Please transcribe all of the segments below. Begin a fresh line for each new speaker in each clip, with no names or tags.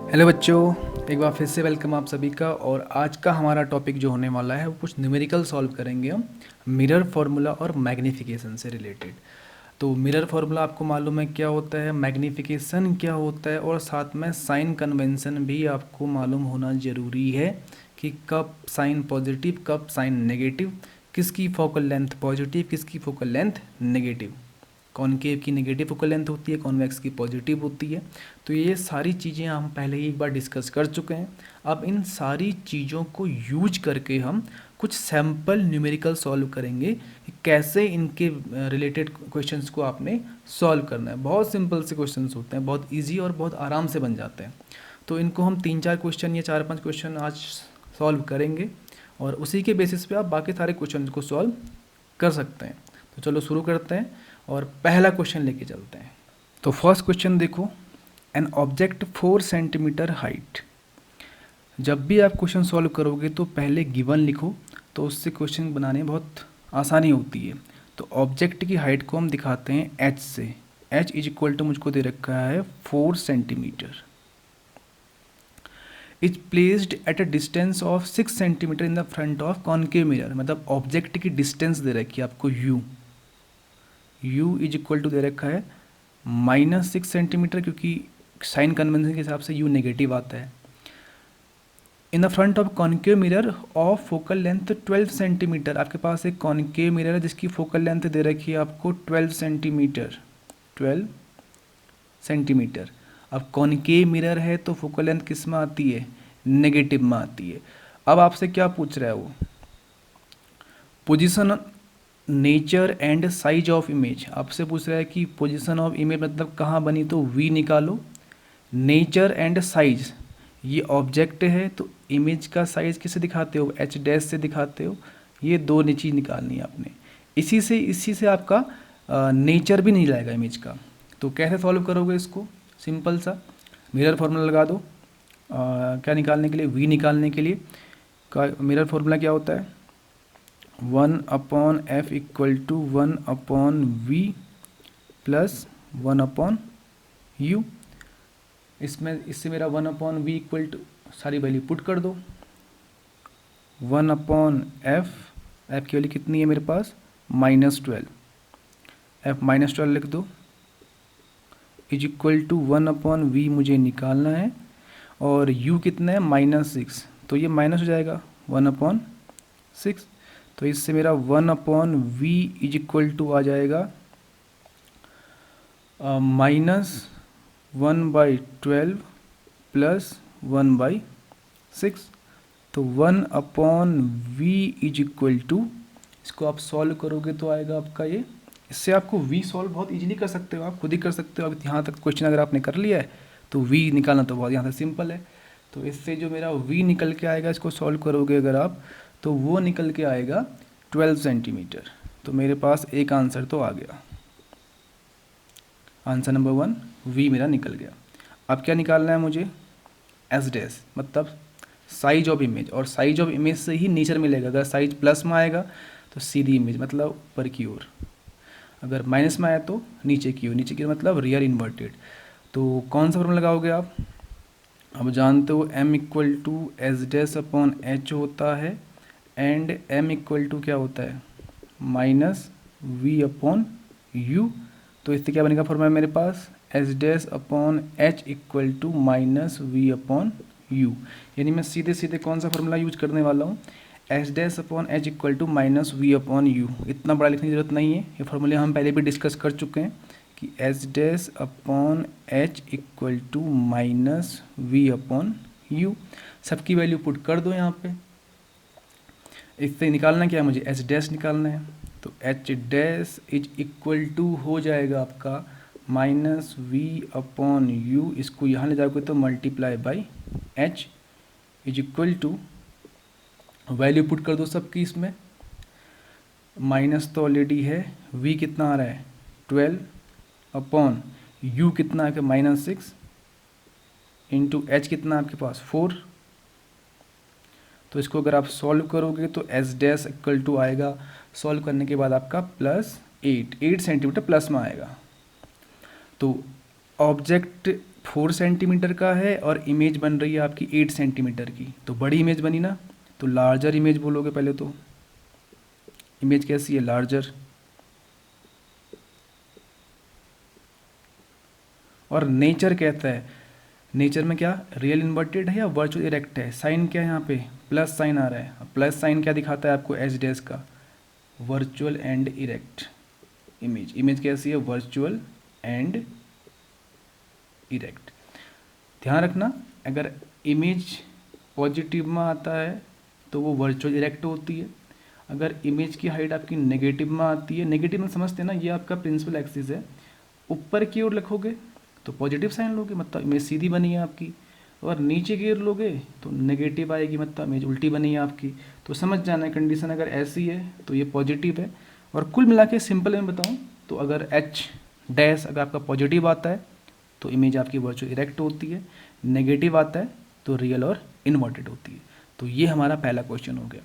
Hello बच्चों, एक बार फिर से वेलकम आप सभी का। और आज का हमारा टॉपिक जो होने वाला है वो कुछ न्यूमेरिकल सॉल्व करेंगे हम, मिरर फार्मूला और मैग्नीफिकेशन से रिलेटेड। तो मिरर फार्मूला आपको मालूम है क्या होता है, मैग्नीफिकेशन क्या होता है, और साथ में साइन कन्वेंशन भी आपको मालूम होना ज़रूरी है कि कब साइन पॉजिटिव कब साइन नेगेटिव, किसकी फोकल लेंथ पॉजिटिव किसकी फोकल लेंथ नेगेटिव, कॉनकेव की नेगेटिव फोकल लेंथ होती है, कॉन्वेक्स की पॉजिटिव होती है। तो ये सारी चीज़ें हम पहले ही एक बार डिस्कस कर चुके हैं। अब इन सारी चीज़ों को यूज करके हम कुछ सैम्पल न्यूमेरिकल सॉल्व करेंगे कि कैसे इनके रिलेटेड क्वेश्चंस को आपने सॉल्व करना है। बहुत सिंपल से क्वेश्चंस होते हैं, बहुत इजी और बहुत आराम से बन जाते हैं। तो इनको हम 3-4 क्वेश्चन या 4-5 क्वेश्चन आज सॉल्व करेंगे और उसी के बेसिस पे आप बाकी सारे क्वेश्चन को सॉल्व कर सकते हैं। तो चलो शुरू करते हैं और पहला क्वेश्चन लेके चलते हैं। तो फर्स्ट क्वेश्चन देखो, एन ऑब्जेक्ट 4 सेंटीमीटर हाइट। जब भी आप क्वेश्चन सॉल्व करोगे तो पहले गिवन लिखो, तो उससे क्वेश्चन बनाने में बहुत आसानी होती है। तो ऑब्जेक्ट की हाइट को हम दिखाते हैं एच से। एच इज इक्वल टू मुझको दे रखा है 4 centimetre. Is placed at a distance of 6 centimetre in the front of concave mirror. मतलब ऑब्जेक्ट की डिस्टेंस दे रखी है आपको u. U is equal to दे रखा है -6 सेंटीमीटर, क्योंकि साइन कन्वेंशन के हिसाब से यू नेगेटिव आता है। इन the front of concave mirror of focal length 12 centimetre. आपके पास एक कॉनकेव मिरर है जिसकी फोकल लेंथ दे रखी है आपको 12 सेंटीमीटर। 12 सेंटीमीटर। अब कॉनकेव मिरर है तो फोकल लेंथ किस में आती है, नेगेटिव में आती है। अब आपसे क्या पूछ रहा है वो, position nature and size of image. आपसे पूछ रहा है कि पोजीशन ऑफ इमेज मतलब कहाँ बनी, तो वी निकालो। नेचर एंड साइज, ये ऑब्जेक्ट है तो इमेज का साइज किससे दिखाते हो, एच डैश से दिखाते हो। ये दो चीज़ निकालनी है आपने। इसी से आपका नेचर भी नहीं जाएगा इमेज का। तो कैसे सॉल्व करोगे इसको, सिंपल सा मिरर फार्मूला लगा दो। क्या निकालने के लिए, वी निकालने के लिए। का मिरर फार्मूला क्या होता है, 1/f equal to 1/v plus 1/u। इससे मेरा 1/v इक्वल टू सारी वैल्यू पुट कर दो। 1/f, एफ की वैल्यू कितनी है मेरे पास, -12। एफ -12 लिख दो, इज इक्वल टू 1/v मुझे निकालना है। और u कितना है, -6, तो ये माइनस हो जाएगा 1/6। तो इससे मेरा 1/v इज इक्वल टू आ जाएगा -1/12 प्लस 1/6। तो 1/v इज इक्वल टू, इसको आप सॉल्व करोगे तो आएगा आपका ये। इससे आपको v सॉल्व बहुत इजीली कर सकते हो, आप खुद ही कर सकते हो। अब यहाँ तक क्वेश्चन अगर आपने कर लिया है तो v निकालना तो बहुत यहाँ तक सिंपल है। तो इससे जो मेरा v निकल के आएगा, इसको सॉल्व करोगे अगर आप, तो वो निकल के आएगा 12 सेंटीमीटर। तो मेरे पास एक आंसर तो आ गया, आंसर नंबर 1 v मेरा निकल गया। अब क्या निकालना है मुझे, एस डैश मतलब साइज ऑफ इमेज। और साइज ऑफ इमेज से ही नेचर मिलेगा। अगर साइज प्लस में आएगा तो सीधी इमेज मतलब ऊपर की ओर, अगर माइनस में आया तो नीचे की ओर। नीचे की ओर मतलब रियर इन्वर्टेड। तो कौन सा फॉर्मूला लगाओगे आप, अब जानते हो m equal to s dash upon h होता है, एंड m इक्वल टू क्या होता है, -v/u। तो इससे क्या बनेगा फॉर्मूला मेरे पास, S dash upon H equal to -v/u। यानी मैं सीधे सीधे कौन सा फॉर्मूला यूज करने वाला हूँ, s dash upon H equal to -v/u। इतना बड़ा लिखने की जरूरत नहीं है, ये फॉर्मूले हम पहले भी डिस्कस कर चुके हैं कि s dash upon H equal to -v/u। सबकी वैल्यू पुट कर दो यहाँ पे। इससे निकालना क्या है मुझे, एच डैश निकालना है। तो h dash is equal to हो जाएगा आपका -v/u। इसको यहाँ ले जाओगे तो multiply by h is equal to, value put कर दो सबकी इसमें। माइनस तो ऑलरेडी है, v कितना आ रहा है 12 अपॉन u कितना है -6 इंटू एच कितना आपके पास 4। तो इसको अगर आप सॉल्व करोगे तो एस डैश इक्वल टू आएगा, सॉल्व करने के बाद आपका +8 सेंटीमीटर प्लस में आएगा। तो ऑब्जेक्ट 4 सेंटीमीटर का है और इमेज बन रही है आपकी 8 सेंटीमीटर की, तो बड़ी इमेज बनी ना, तो लार्जर इमेज बोलोगे पहले तो। इमेज कैसी है? लार्जर। और नेचर कहता है, नेचर में क्या रियल इन्वर्टेड है या वर्चुअल इरेक्ट है? साइन क्या है यहाँ पे? प्लस साइन आ रहा है। प्लस साइन क्या दिखाता है आपको? एच डैश का, virtual and erect image. Image कैसी है? Virtual and erect. ध्यान रखना, अगर इमेज पॉजिटिव में आता है तो वो वर्चुअल इरेक्ट होती है। अगर इमेज की हाइट आपकी नेगेटिव में आती है, नेगेटिव में समझते हैं ना, ये आपका प्रिंसिपल एक्सिस है, ऊपर की ओर लिखोगे तो पॉजिटिव साइन लोगे, मतलब इमेज सीधी बनी है आपकी। और नीचे की ओर लोगे तो नेगेटिव आएगी, मतलब इमेज उल्टी बनी है आपकी। तो समझ जाना है कंडीशन अगर ऐसी है तो ये पॉजिटिव है। और कुल मिला के सिंपल में बताऊँ तो अगर एच डैश अगर आपका पॉजिटिव आता है तो इमेज आपकी वर्चुअल इरेक्ट होती है, नेगेटिव आता है तो रियल और इन्वर्टेड होती है। तो ये हमारा पहला क्वेश्चन हो गया।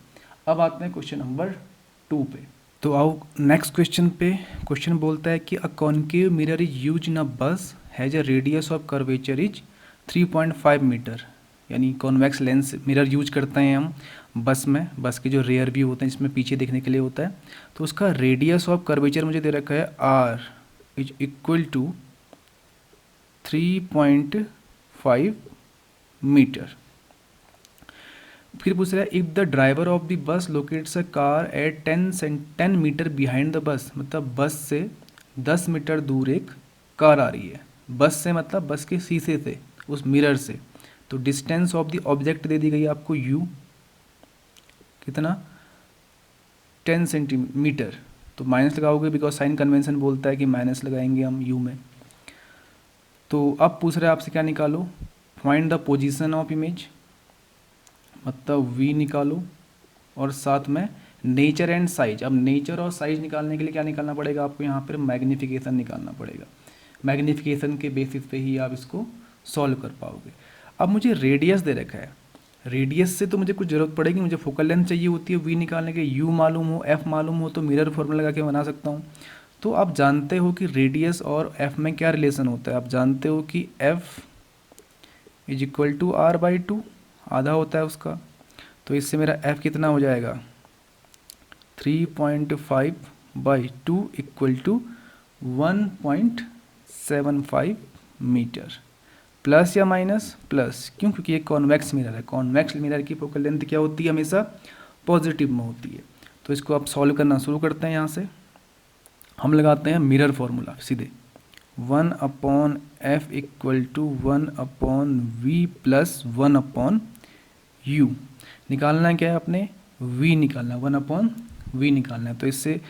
अब आते हैं क्वेश्चन नंबर 2 पे। तो आओ नेक्स्ट क्वेश्चन पे। क्वेश्चन बोलता है कि a concave mirror is use in a bus has a radius of curvature is 3.5 metre. यानी कॉन्वेक्स लेंस मिरर यूज करते हैं हम बस में, बस के जो रेयर व्यू होते हैं जिसमें पीछे देखने के लिए होता है। तो उसका रेडियस ऑफ कर्वेचर मुझे दे रखा है r is equal to 3.5 metre. फिर पूछ रहा है if the driver of the bus locates a car at 10 metre behind the bus, मतलब बस से 10 मीटर दूर एक कार आ रही है। बस से मतलब बस के शीशे से, उस मिरर से। तो डिस्टेंस ऑफ द ऑब्जेक्ट दे दी गई आपको u, कितना? 10 सेंटीमीटर। तो माइनस लगाओगे बिकॉज साइन कन्वेंशन बोलता है कि माइनस लगाएंगे हम u में। तो अब पूछ रहा है आपसे क्या निकालो? Find the position of image, मतलब v निकालो, और साथ में नेचर एंड साइज। अब नेचर और साइज निकालने के लिए क्या निकालना पड़ेगा आपको? यहाँ पर मैग्नीफिकेशन निकालना पड़ेगा। मैग्नीफिकेशन के बेसिस पे ही आप इसको सॉल्व कर पाओगे। अब मुझे रेडियस दे रखा है, रेडियस से तो मुझे कुछ ज़रूरत पड़ेगी, मुझे फोकल लेंथ चाहिए होती है v निकालने के। u मालूम हो, f मालूम हो तो मिरर फॉर्मूला लगा के बना सकता हूँ। तो आप जानते हो कि रेडियस और f में क्या रिलेशन होता है? आप जानते हो कि f is equal to r/2, आधा होता है उसका। तो इससे मेरा f कितना हो जाएगा? 3.5/2 इक्वल टू 1.75 मीटर। प्लस या माइनस? प्लस। क्यों? क्योंकि ये कॉन्वेक्स मिरर है। कॉन्वेक्स मिरर की फोकल लेंथ क्या होती है? हमेशा पॉजिटिव में होती है। तो इसको आप सॉल्व करना शुरू करते हैं। यहाँ से हम लगाते हैं मिरर फॉर्मूला सीधे, 1/f equal to 1/v plus 1/u। निकालना क्या है आपने? v निकालना, 1/v निकालना है। तो इससे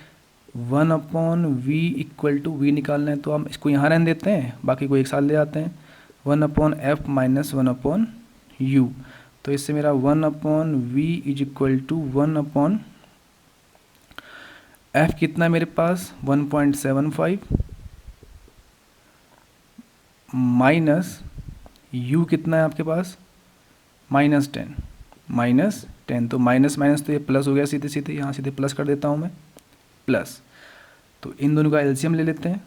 1/v इक्वल टू v निकालना है, तो हम इसको यहाँ रहने देते हैं, बाकी को एक साथ ले आते हैं। 1/f minus 1/u। तो इससे मेरा 1/v is equal to 1/f कितना है मेरे पास? 1.75 माइनस u कितना है आपके पास? -10। -10 तो माइनस माइनस तो ये प्लस हो गया सीधे सीधे, यहाँ सीधे प्लस कर देता हूँ मैं, प्लस। तो इन दोनों का एलसीएम ले लेते हैं।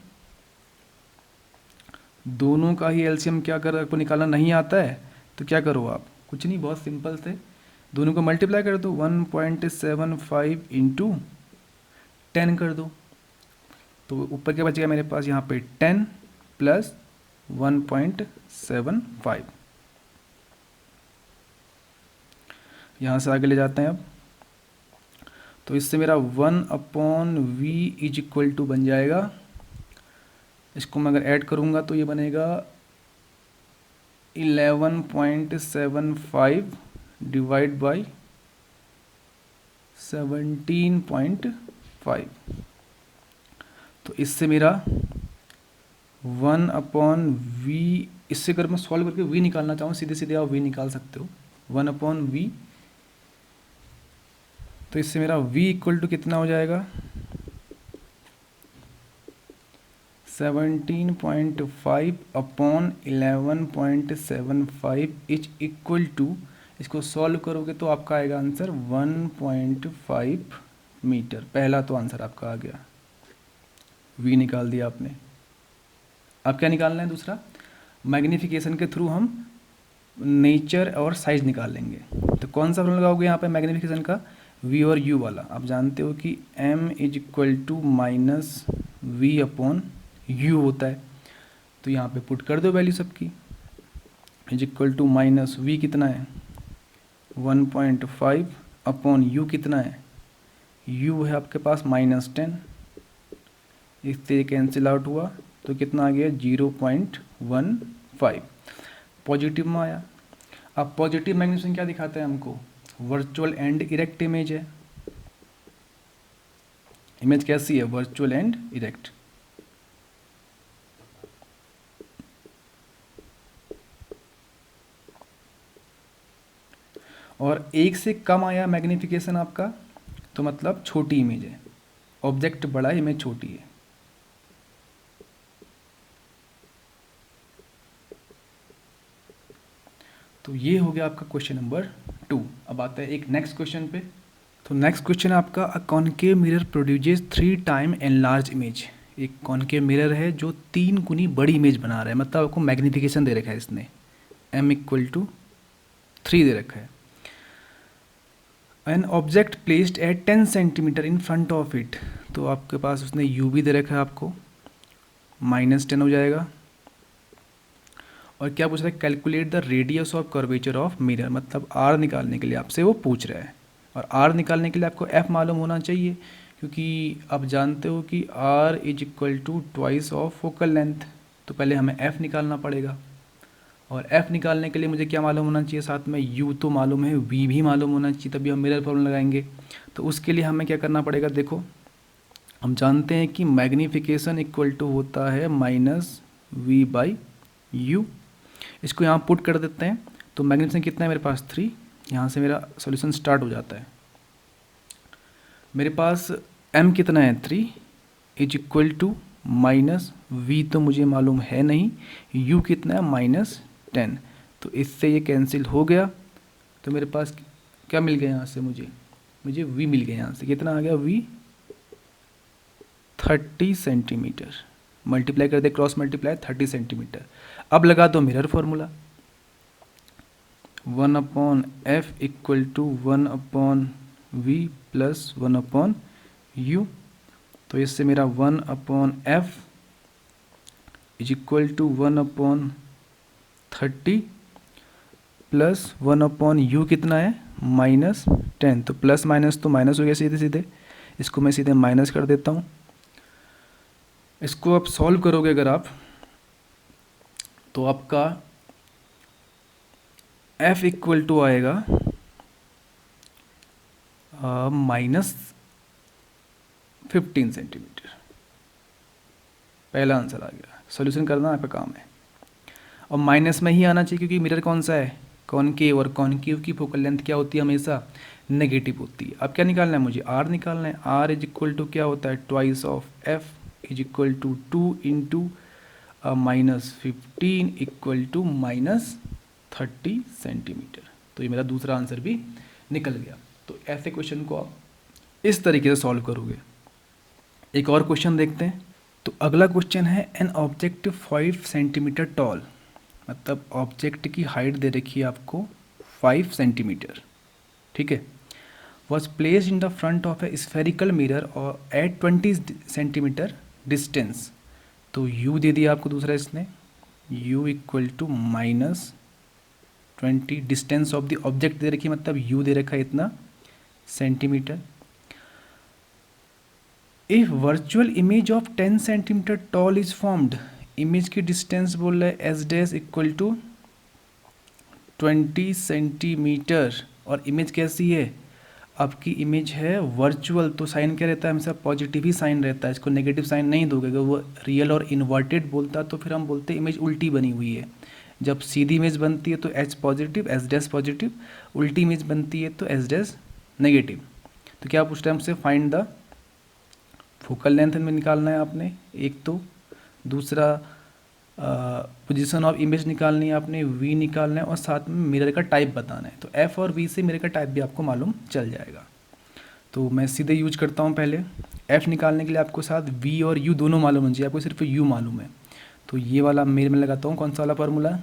दोनों का ही एलसीएम क्या कर, आपको निकालना नहीं आता है तो क्या करो आप? कुछ नहीं, बहुत सिंपल से दोनों को मल्टीप्लाई कर दो। 1.75 इंटू 10 कर दो। तो ऊपर क्या बचेगा मेरे पास? यहाँ पे 10 प्लस 1.75। यहाँ से आगे ले जाते हैं अब। तो इससे मेरा 1/v इज इक्वल टू बन जाएगा, इसको मैं अगर ऐड करूँगा तो ये बनेगा 11.75 डिवाइड बाई 17.5। तो इससे मेरा 1/v, इससे अगर मैं सॉल्व करके v निकालना चाहूँ, सीधे सीधे आप v निकाल सकते हो, 1/v। तो इससे मेरा v इक्वल टू कितना हो जाएगा? 17.5/11.75 इज इक्वल टू, इसको सॉल्व करोगे तो आपका आएगा आंसर 1.5 मीटर। पहला तो आंसर आपका आ गया, v निकाल दिया आपने। अब क्या निकालना है दूसरा? मैग्नीफिकेशन के थ्रू हम नेचर और साइज निकाल लेंगे। तो कौन सा फॉर्मूला लगाओगे यहाँ पे मैग्नीफिकेशन का, वी और यू वाला। आप जानते हो कि m is equal to minus v upon u होता है, तो यहाँ पे पुट कर दो वैल्यू सबकी। Is equal to minus v कितना है 1.5 अपॉन यू कितना है, यू है आपके पास -10, इससे कैंसिल आउट हुआ तो कितना आ गया 0.15, पॉजिटिव में आया। अब पॉजिटिव मैग्नीफिकेशन क्या दिखाता है हमको, वर्चुअल एंड इरेक्ट इमेज है। इमेज कैसी है, वर्चुअल एंड इरेक्ट। और एक से कम आया मैग्नीफिकेशन आपका, तो मतलब छोटी इमेज है, ऑब्जेक्ट बड़ा है इमेज छोटी है। तो ये हो गया आपका क्वेश्चन नंबर 2। अब आता है एक नेक्स्ट क्वेश्चन पे। तो नेक्स्ट क्वेश्चन आपका, a concave mirror produces 3 time enlarge image. एक कॉनकेव मिरर है जो 3 गुनी बड़ी इमेज बना रहा है, मतलब आपको मैग्नीफिकेशन दे रखा है इसने, m इक्वल टू 3 दे रखा है। An object placed at 10 centimetre in front of it, तो आपके पास उसने u भी दे रखा है आपको, -10 हो जाएगा। और क्या पूछ रहा है, calculate the radius of curvature of mirror, मतलब r निकालने के लिए आपसे वो पूछ रहा है। और r निकालने के लिए आपको f मालूम होना चाहिए, क्योंकि आप जानते हो कि r is equal to twice of focal length, तो पहले हमें f निकालना पड़ेगा। और f निकालने के लिए मुझे क्या मालूम होना चाहिए, साथ में u तो मालूम है, v भी मालूम होना चाहिए, तभी हम मिरर फॉर्मूला लगाएंगे। तो उसके लिए हमें क्या करना पड़ेगा, देखो हम जानते हैं कि मैग्नीफिकेशन इक्वल टू होता है -v/u। इसको यहाँ पुट कर देते हैं, तो मैग्नीफिकेशन कितना है मेरे पास 3, यहाँ से मेरा सॉल्यूशन स्टार्ट हो जाता है। मेरे पास m कितना है 3 इज इक्वल टू -v, तो मुझे मालूम है नहीं, u कितना है -10, तो इससे ये कैंसिल हो गया। तो मेरे पास क्या मिल गया यहाँ से, मुझे v मिल गया। यहाँ से कितना आ गया v 30 सेंटीमीटर, मल्टीप्लाई कर दे, क्रॉस मल्टीप्लाई 30 सेंटीमीटर। अब लगा दो mirror formula, 1/f equal to 1/v plus 1/u। तो इससे मेरा 1/f is equal to 1/30 plus 1/u कितना है -10, तो प्लस माइनस तो माइनस हो गया सीधे सीधे, इसको मैं सीधे माइनस कर देता हूँ। इसको आप सॉल्व करोगे अगर आप, तो आपका f इक्वल टू आएगा -15 सेंटीमीटर। पहला आंसर आ गया, सॉल्यूशन करना आपका काम है। और माइनस में ही आना चाहिए, क्योंकि मिरर कौन सा है, कॉनकेव, और कॉनकेव की फोकल लेंथ क्या होती है, हमेशा नेगेटिव होती है। अब क्या निकालना है मुझे, r निकालना है। r इज इक्वल टू क्या होता है, twice of f is equal to 2 into -15 equal to -30 centimetre. तो ये मेरा दूसरा आंसर भी निकल गया। तो ऐसे क्वेश्चन को आप इस तरीके से सॉल्व करोगे। एक और क्वेश्चन देखते हैं। तो अगला क्वेश्चन है, एन ऑब्जेक्ट 5 सेंटीमीटर टॉल, मतलब ऑब्जेक्ट की हाइट दे रखी है आपको 5 सेंटीमीटर, ठीक है, was placed in the front of a spherical mirror और एट 20 सेंटीमीटर डिस्टेंस। तो u दे दिया आपको दूसरा इसने, u equal to -20, distance of the object दे रखी, मतलब u दे रखा है इतना centimetre. If virtual image of 10 centimetre tall is formed, image की डिस्टेंस बोल रहा है s dash equal to 20 centimetre. और इमेज कैसी है, आपकी इमेज है वर्चुअल, तो साइन क्या रहता है, हमेशा पॉजिटिव ही साइन रहता है, इसको नेगेटिव साइन नहीं दोगे। अगर वो रियल और इन्वर्टेड बोलता तो फिर हम बोलते इमेज उल्टी बनी हुई है। जब सीधी इमेज बनती है तो H positive, S dash positive, उल्टी इमेज बनती है तो एस डैश नेगेटिव। तो क्या पूछ रहा है हमसे, फाइंड द फोकल लेंथ में निकालना है आपने एक, तो दूसरा पोजीशन ऑफ इमेज निकालनी है आपने, वी निकालना है, और साथ में मिरर का टाइप बताना है। तो एफ और वी से मिरर का टाइप भी आपको मालूम चल जाएगा। तो मैं सीधे यूज करता हूँ। पहले एफ निकालने के लिए आपको साथ वी और यू दोनों मालूम होना चाहिए, आपको सिर्फ यू मालूम है। तो ये वाला मेरे में लगाता हूँ, कौन सा वाला फार्मूला,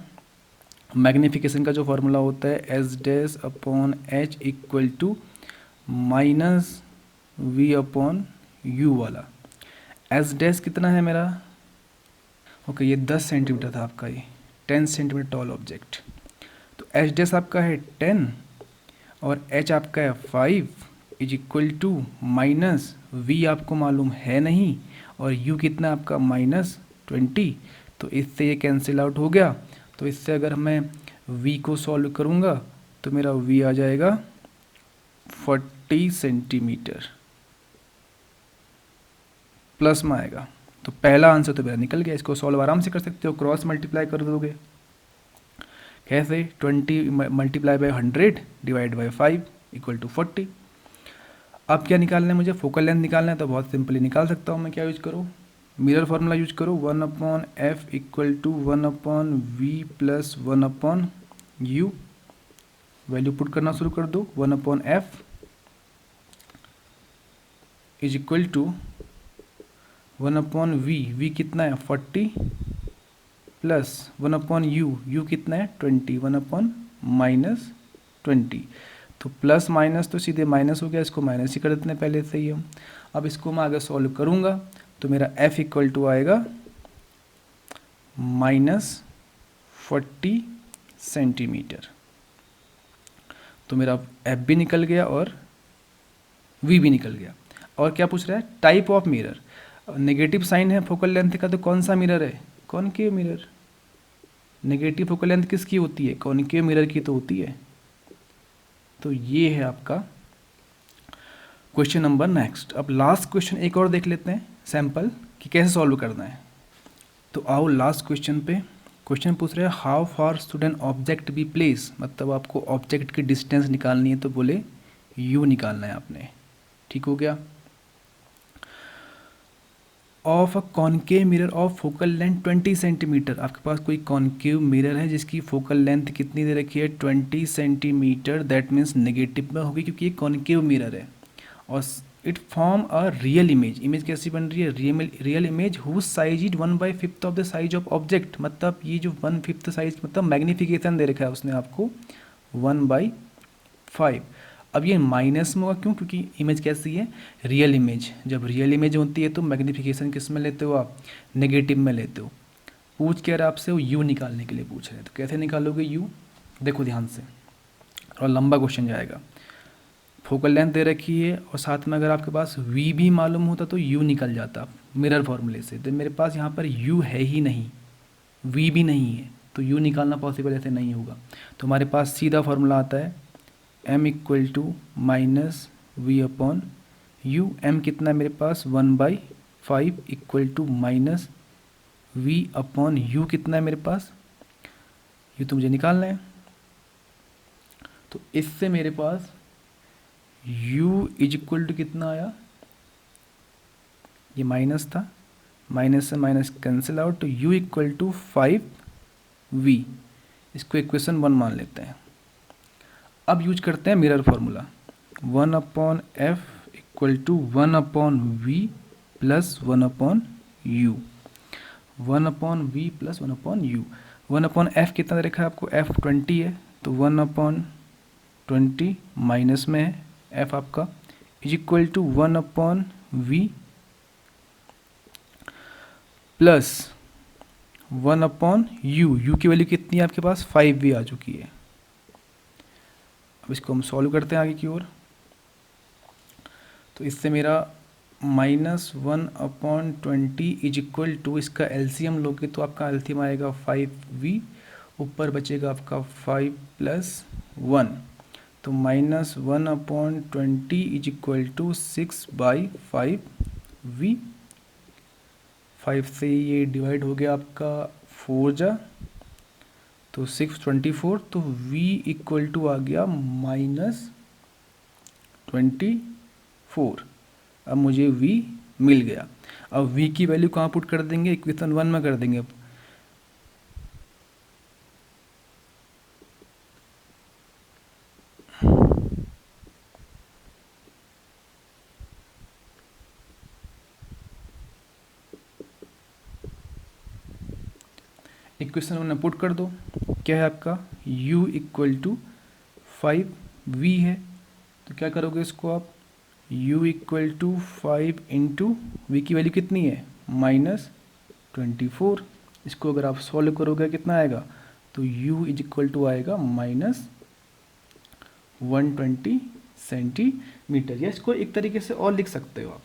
मैग्नीफिकेशन का जो फार्मूला होता है s dash upon H equal to minus v upon u वाला। एस डैश कितना है मेरा, ओके ये 10 सेंटीमीटर था आपका, ये 10 सेंटीमीटर टॉल ऑब्जेक्ट। तो एच डैश आपका है 10 और एच आपका है 5 is equal to minus v आपको मालूम है नहीं, और यू कितना आपका -20। तो इससे ये कैंसिल आउट हो गया। तो इससे अगर मैं v को सॉल्व करूँगा तो मेरा v आ जाएगा 40 सेंटीमीटर प्लस में आएगा। तो पहला आंसर तो मेरा निकल गया। इसको सॉल्व आराम से कर सकते हो, क्रॉस मल्टीप्लाई कर दोगे। कैसे, 20 multiply by 100 divide by 5 equal to 40। अब क्या निकालना है मुझे, फोकल लेंथ निकालना है। तो बहुत सिंपली निकाल सकता हूँ मैं, क्या यूज करूँ, मिरर फार्मूला यूज करूँ, 1/f equal to 1/v plus 1/u। Value put करना शुरू कर दो, 1/f is equal to 1/v, v कितना है 40 प्लस 1/u, u कितना है 20, 1/-20। तो प्लस माइनस तो सीधे माइनस हो गया, इसको माइनस ही कर देते हैं पहले से ही हम। अब इसको मैं आगे सॉल्व करूँगा तो मेरा f इक्वल टू आएगा -40 सेंटीमीटर। तो मेरा f भी निकल गया और v भी निकल गया। और क्या पूछ रहा है, type of mirror. Negative sign है फोकल लेंथ का, तो कौन सा मिरर है, concave mirror. Negative focal length किसकी होती है, कॉनकेव मिरर की तो होती है। तो ये है आपका क्वेश्चन नंबर नेक्स्ट। अब लास्ट क्वेश्चन एक और देख लेते हैं सैंपल कि कैसे सॉल्व करना है। तो आओ लास्ट क्वेश्चन पे। क्वेश्चन पूछ रहे हैं how far should an object be place, मतलब आपको ऑब्जेक्ट की डिस्टेंस निकालनी है, तो बोले u निकालना है आपने। ठीक हो गया। Of a concave mirror of focal length 20 centimetre. आपके पास कोई कॉनकेव मिरर है जिसकी फोकल लेंथ कितनी दे रखी है 20 सेंटीमीटर, दैट मीन्स नेगेटिव में होगी क्योंकि ये कॉनकेव मिरर है। और it form a real image. Image कैसी बन रही है, real image whose size is 1/5 of the size of object. मतलब ये जो 1/5 साइज, मतलब मैग्निफिकेशन दे रखा है उसने आपको 1/5। अब ये माइनस में होगा क्यों, क्योंकि इमेज कैसी है, रियल इमेज। जब रियल इमेज होती है तो मैग्निफिकेशन किस में लेते हो आप, नेगेटिव में लेते हो। पूछ क्या रहा है आपसे, वो यू निकालने के लिए पूछ रहे हैं। तो कैसे निकालोगे यू, देखो ध्यान से, और लंबा क्वेश्चन जाएगा। फोकल लेंथ दे रखी है और साथ में अगर आपके पास v भी मालूम होता तो u निकल जाता मिरर फॉर्मूले से। तो मेरे पास यहाँ पर u है ही नहीं, v भी नहीं है, तो u निकालना पॉसिबल ऐसे नहीं होगा। तो हमारे पास सीधा फार्मूला आता है m equal to minus v upon u. m कितना है मेरे पास 1/5 equal to minus v upon u कितना है मेरे पास, यू तो मुझे निकालना है। तो इससे मेरे पास u इज इक्वल टू कितना आया, ये माइनस था, माइनस से माइनस कैंसिल आउट, तो u इक्वल टू 5v। इसको इक्वेशन 1 मान लेते हैं। अब यूज करते हैं mirror formula, 1/f equal to 1/v plus 1/u, 1/v plus 1/u। 1/f कितना दे रखा है आपको, f 20 है, तो 1/20 माइनस में है f आपका, is equal to 1/v plus 1/u। u की वैल्यू कितनी है आपके पास, 5v आ चुकी है। अब इसको हम सॉल्व करते हैं आगे की ओर। तो इससे मेरा -1/20 इज इक्वल टू, इसका एलसीएम लोगे तो आपका एलसीएम आएगा 5v, ऊपर बचेगा आपका 5 + 1, तो -1/20 इज इक्वल टू 6/5v। 5 से ये डिवाइड हो गया आपका 4 जा, तो 624, तो v इक्वल टू आ गया -24। अब मुझे v मिल गया। अब v की वैल्यू कहाँ पुट कर देंगे, इक्वेशन 1 में कर देंगे। अब इक्वेशन में पुट कर दो, क्या है आपका u इक्वल टू 5v है, तो क्या करोगे इसको आप, u equal to 5 into v की वैल्यू कितनी है -24, इसको अगर आप सॉल्व करोगे कितना आएगा, तो u इज इक्वल टू आएगा -120 सेंटीमीटर। या इसको एक तरीके से और लिख सकते हो आप,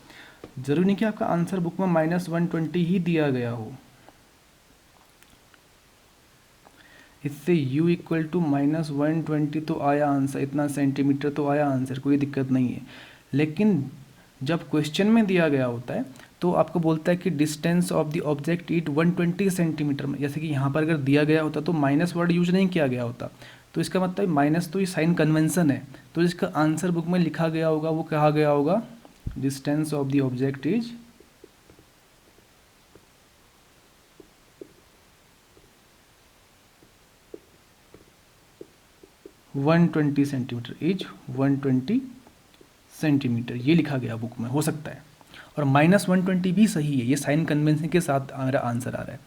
जरूरी नहीं कि आपका आंसर बुक में -120 ही दिया गया हो, इससे u इक्वल टू -120 तो आया आंसर, इतना सेंटीमीटर तो आया आंसर, कोई दिक्कत नहीं है। लेकिन जब क्वेश्चन में दिया गया होता है तो आपको बोलता है कि distance of the object it 120 centimetre में, जैसे कि यहाँ पर अगर दिया गया होता तो माइनस वर्ड यूज नहीं किया गया होता, तो इसका मतलब माइनस तो ये साइन कन्वेंशन है, तो इसका आंसर बुक में लिखा गया होगा वो कहा गया होगा distance of the object is 120 centimetre, is 120 centimetre, ये लिखा गया बुक में, हो सकता है। और -120 भी सही है, ये साइन कन्वेंशन के साथ मेरा आंसर आ रहा है।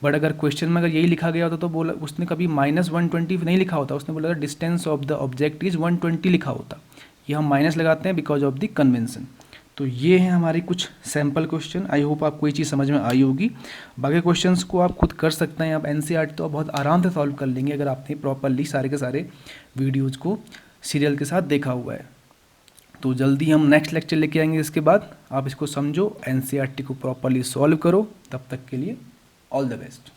बट अगर क्वेश्चन में अगर यही लिखा गया होता तो बोला, उसने कभी -120 नहीं लिखा होता, उसने बोला distance of the object is 120 लिखा होता। ये हम माइनस लगाते हैं बिकॉज ऑफ द कन्वेंशन। तो ये है हमारी कुछ सैम्पल क्वेश्चन। आई होप आपको ये चीज़ समझ में आई होगी। बाकी क्वेश्चंस को आप खुद कर सकते हैं, आप एनसीईआरटी तो आप बहुत आराम से सॉल्व कर लेंगे अगर आपने प्रॉपरली सारे के सारे वीडियोज़ को सीरियल के साथ देखा हुआ है। तो जल्दी हम नेक्स्ट लेक्चर लेके आएंगे, इसके बाद आप इसको समझो, एनसीईआरटी को प्रॉपरली सॉल्व करो। तब तक के लिए ऑल द बेस्ट।